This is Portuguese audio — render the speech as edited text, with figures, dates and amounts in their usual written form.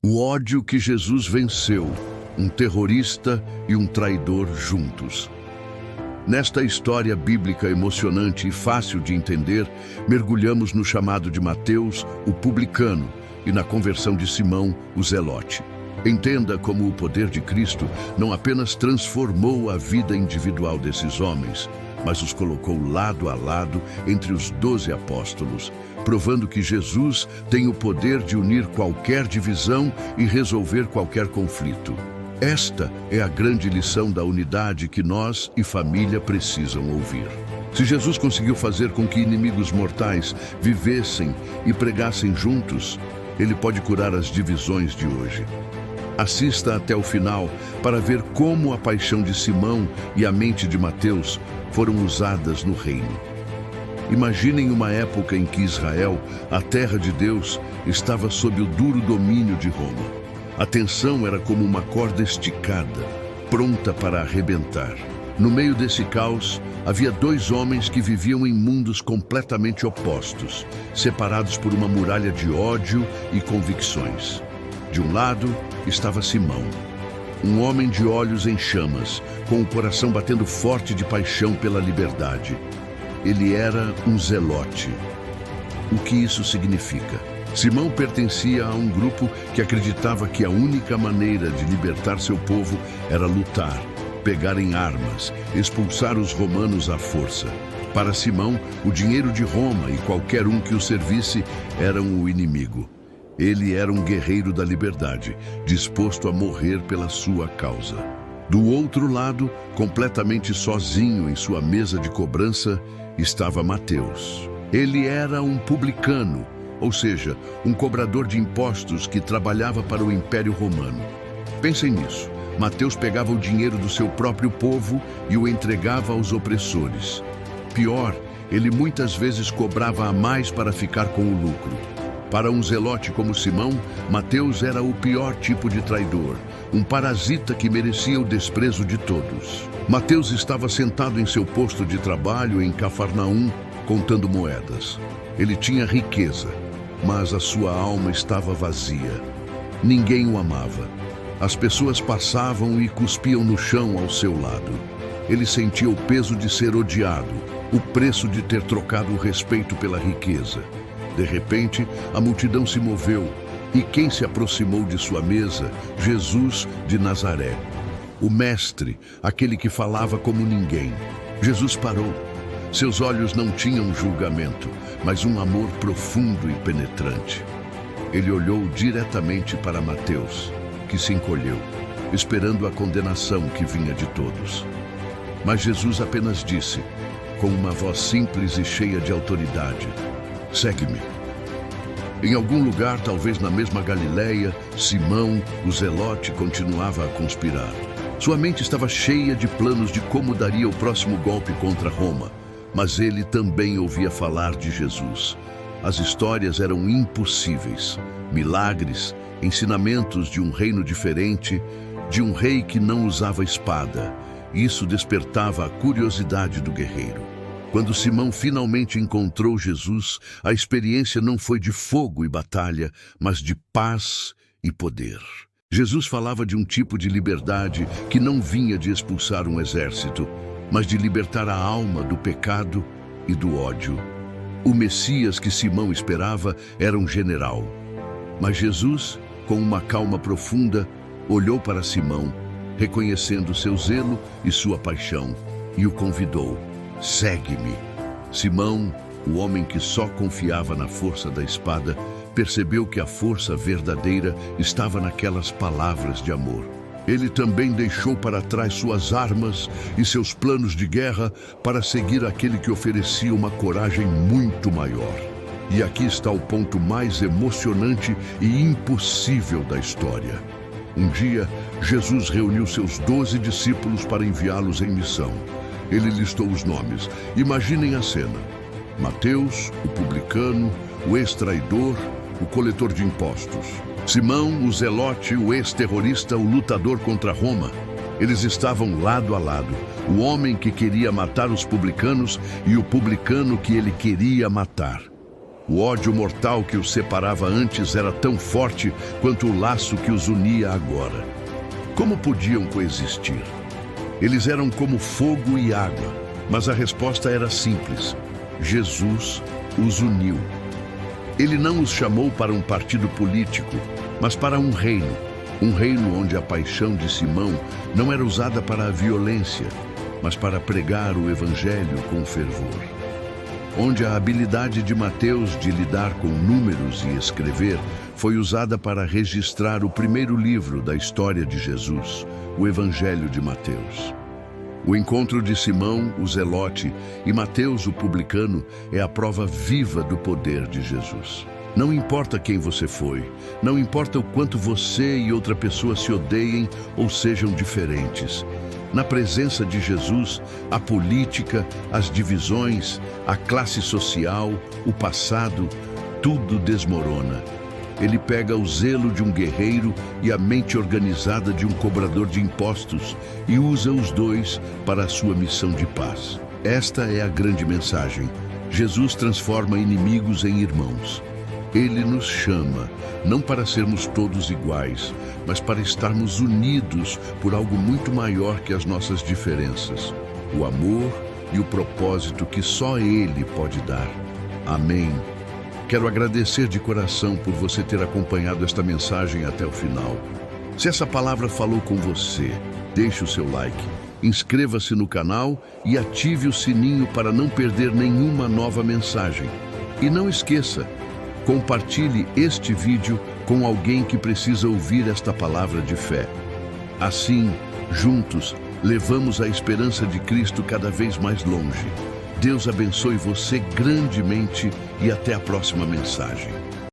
O ódio que Jesus venceu, um terrorista e um traidor juntos. Nesta história bíblica emocionante e fácil de entender, mergulhamos no chamado de Mateus, o publicano, e na conversão de Simão, o zelote. Entenda como o poder de Cristo não apenas transformou a vida individual desses homens, mas os colocou lado a lado entre os 12 apóstolos, provando que Jesus tem o poder de unir qualquer divisão e resolver qualquer conflito. Esta é a grande lição da unidade que nós e família precisam ouvir. Se Jesus conseguiu fazer com que inimigos mortais vivessem e pregassem juntos, Ele pode curar as divisões de hoje. Assista até o final para ver como a paixão de Simão e a mente de Mateus foram usadas no reino. Imaginem uma época em que Israel, a terra de Deus, estava sob o duro domínio de Roma. A tensão era como uma corda esticada, pronta para arrebentar. No meio desse caos, havia dois homens que viviam em mundos completamente opostos, separados por uma muralha de ódio e convicções. De um lado estava Simão, um homem de olhos em chamas, com o coração batendo forte de paixão pela liberdade. Ele era um zelote. O que isso significa? Simão pertencia a um grupo que acreditava que a única maneira de libertar seu povo era lutar, pegar em armas, expulsar os romanos à força. Para Simão, o dinheiro de Roma e qualquer um que o servisse eram o inimigo. Ele era um guerreiro da liberdade, disposto a morrer pela sua causa. Do outro lado, completamente sozinho em sua mesa de cobrança, estava Mateus. Ele era um publicano, ou seja, um cobrador de impostos que trabalhava para o Império Romano. Pensem nisso. Mateus pegava o dinheiro do seu próprio povo e o entregava aos opressores. Pior, ele muitas vezes cobrava a mais para ficar com o lucro. Para um zelote como Simão, Mateus era o pior tipo de traidor, um parasita que merecia o desprezo de todos. Mateus estava sentado em seu posto de trabalho em Cafarnaum, contando moedas. Ele tinha riqueza, mas a sua alma estava vazia. Ninguém o amava. As pessoas passavam e cuspiam no chão ao seu lado. Ele sentia o peso de ser odiado, o preço de ter trocado o respeito pela riqueza. De repente, a multidão se moveu, e quem se aproximou de sua mesa? Jesus de Nazaré. O mestre, aquele que falava como ninguém. Jesus parou. Seus olhos não tinham julgamento, mas um amor profundo e penetrante. Ele olhou diretamente para Mateus, que se encolheu, esperando a condenação que vinha de todos. Mas Jesus apenas disse, com uma voz simples e cheia de autoridade: segue-me. Em algum lugar, talvez na mesma Galileia, Simão, o zelote, continuava a conspirar. Sua mente estava cheia de planos de como daria o próximo golpe contra Roma. Mas ele também ouvia falar de Jesus. As histórias eram impossíveis. Milagres, ensinamentos de um reino diferente, de um rei que não usava espada. Isso despertava a curiosidade do guerreiro. Quando Simão finalmente encontrou Jesus, a experiência não foi de fogo e batalha, mas de paz e poder. Jesus falava de um tipo de liberdade que não vinha de expulsar um exército, mas de libertar a alma do pecado e do ódio. O Messias que Simão esperava era um general. Mas Jesus, com uma calma profunda, olhou para Simão, reconhecendo seu zelo e sua paixão, e o convidou: segue-me. Simão, o homem que só confiava na força da espada, percebeu que a força verdadeira estava naquelas palavras de amor. Ele também deixou para trás suas armas e seus planos de guerra para seguir aquele que oferecia uma coragem muito maior. E aqui está o ponto mais emocionante e impossível da história. Um dia, Jesus reuniu seus 12 discípulos para enviá-los em missão. Ele listou os nomes. Imaginem a cena: Mateus, o publicano, o ex-traidor, o coletor de impostos. Simão, o zelote, o ex-terrorista, o lutador contra Roma. Eles estavam lado a lado. O homem que queria matar os publicanos e o publicano que ele queria matar. O ódio mortal que os separava antes era tão forte quanto o laço que os unia agora. Como podiam coexistir? Eles eram como fogo e água, mas a resposta era simples. Jesus os uniu. Ele não os chamou para um partido político, mas para um reino onde a paixão de Simão não era usada para a violência, mas para pregar o evangelho com fervor. Onde a habilidade de Mateus de lidar com números e escrever foi usada para registrar o primeiro livro da história de Jesus, o Evangelho de Mateus. O encontro de Simão, o Zelote, e Mateus, o publicano, é a prova viva do poder de Jesus. Não importa quem você foi, não importa o quanto você e outra pessoa se odeiem ou sejam diferentes. Na presença de Jesus, a política, as divisões, a classe social, o passado, tudo desmorona. Ele pega o zelo de um guerreiro e a mente organizada de um cobrador de impostos e usa os dois para a sua missão de paz. Esta é a grande mensagem. Jesus transforma inimigos em irmãos. Ele nos chama, não para sermos todos iguais, mas para estarmos unidos por algo muito maior que as nossas diferenças. O amor e o propósito que só Ele pode dar. Amém. Quero agradecer de coração por você ter acompanhado esta mensagem até o final. Se essa palavra falou com você, deixe o seu like, inscreva-se no canal e ative o sininho para não perder nenhuma nova mensagem. E não esqueça, compartilhe este vídeo com alguém que precisa ouvir esta palavra de fé. Assim, juntos, levamos a esperança de Cristo cada vez mais longe. Deus abençoe você grandemente e até a próxima mensagem.